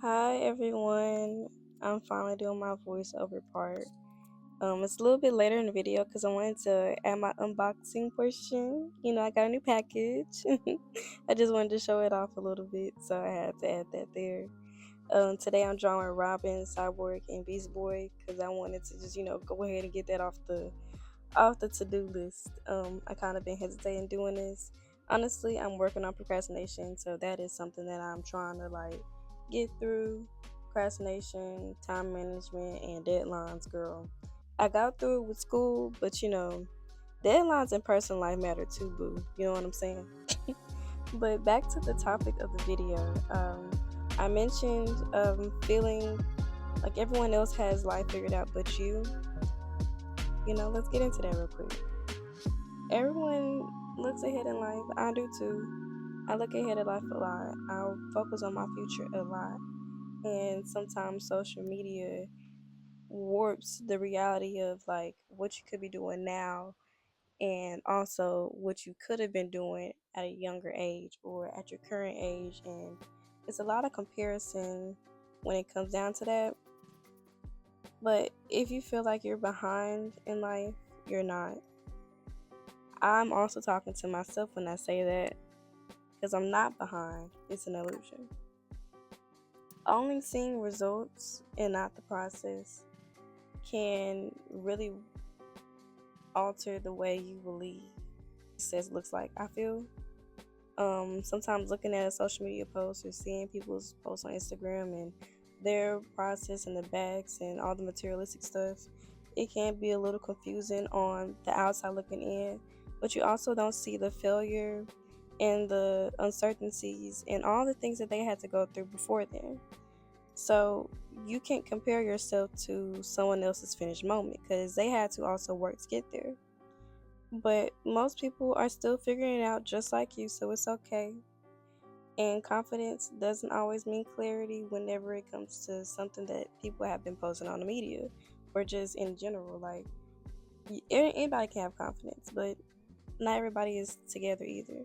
Hi everyone, I'm finally doing my voiceover part. It's a little bit later in the video because I wanted to add my unboxing portion. I got a new package. I just wanted to show it off a little bit, so I had to add that there. Today I'm drawing Robin, Cyborg, and Beast Boy because I wanted to just go ahead and get that off the to-do list. I kind of been hesitating doing this. Honestly, I'm working on procrastination, so that is something that I'm trying to get through. Procrastination, time management, and deadlines, girl. I got through it with school, but deadlines in personal life matter too, boo. You know what I'm saying? But back to the topic of the video. I mentioned feeling like everyone else has life figured out but you. Let's get into that real quick. Everyone looks ahead in life. I do too. I look ahead in life a lot. I focus on my future a lot. And sometimes social media warps the reality of what you could be doing now and also what you could have been doing at a younger age or at your current age. And it's a lot of comparison when it comes down to that. But if you feel like you're behind in life, you're not. I'm also talking to myself when I say that because I'm not behind. It's an illusion. Only seeing results and not the process can really alter the way you believe success looks like. I feel sometimes looking at a social media post or seeing people's posts on Instagram and their process and the bags and all the materialistic stuff, it can be a little confusing on the outside looking in, but you also don't see the failure and the uncertainties and all the things that they had to go through before then. So you can't compare yourself to someone else's finished moment because they had to also work to get there. But most people are still figuring it out just like you, so it's okay. And confidence doesn't always mean clarity whenever it comes to something that people have been posting on the media or just in general. Anybody can have confidence, but not everybody is together either.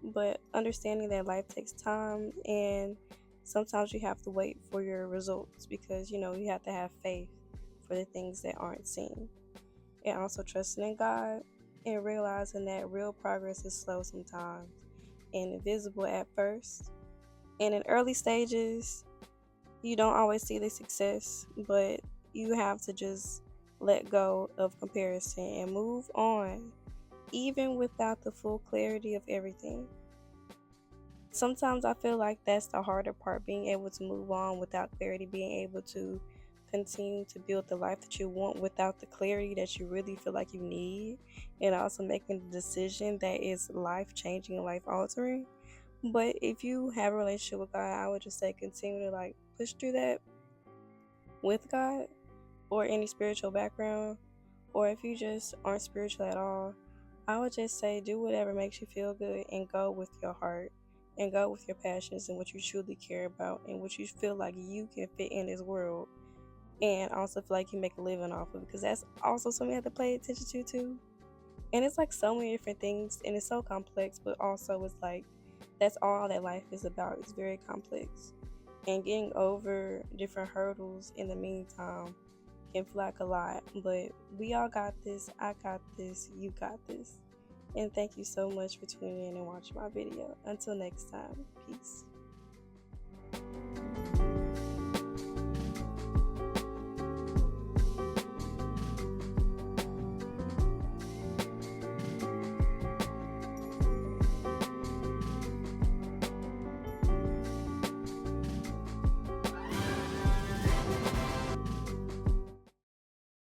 But understanding that life takes time and sometimes you have to wait for your results because you have to have faith for the things that aren't seen. And also trusting in God and realizing that real progress is slow sometimes and invisible at first. And in early stages, you don't always see the success, but you have to just let go of comparison and move on, even without the full clarity of everything. Sometimes I feel like that's the harder part, being able to move on without clarity, being able to continue to build the life that you want without the clarity that you really feel like you need, and also making the decision that is life changing and life altering. But if you have a relationship with God, I would just say continue to push through that with God or any spiritual background. Or if you just aren't spiritual at all, I would just say do whatever makes you feel good and go with your heart and go with your passions and what you truly care about and what you feel like you can fit in this world and also feel like you make a living off of it, because that's also something you have to pay attention to too. And it's like so many different things, and it's so complex, but also it's like that's all that life is about. It's very complex, and getting over different hurdles in the meantime can feel like a lot, but we all got this. I got this. You got this. And thank you so much for tuning in and watching my video. Until next time, peace.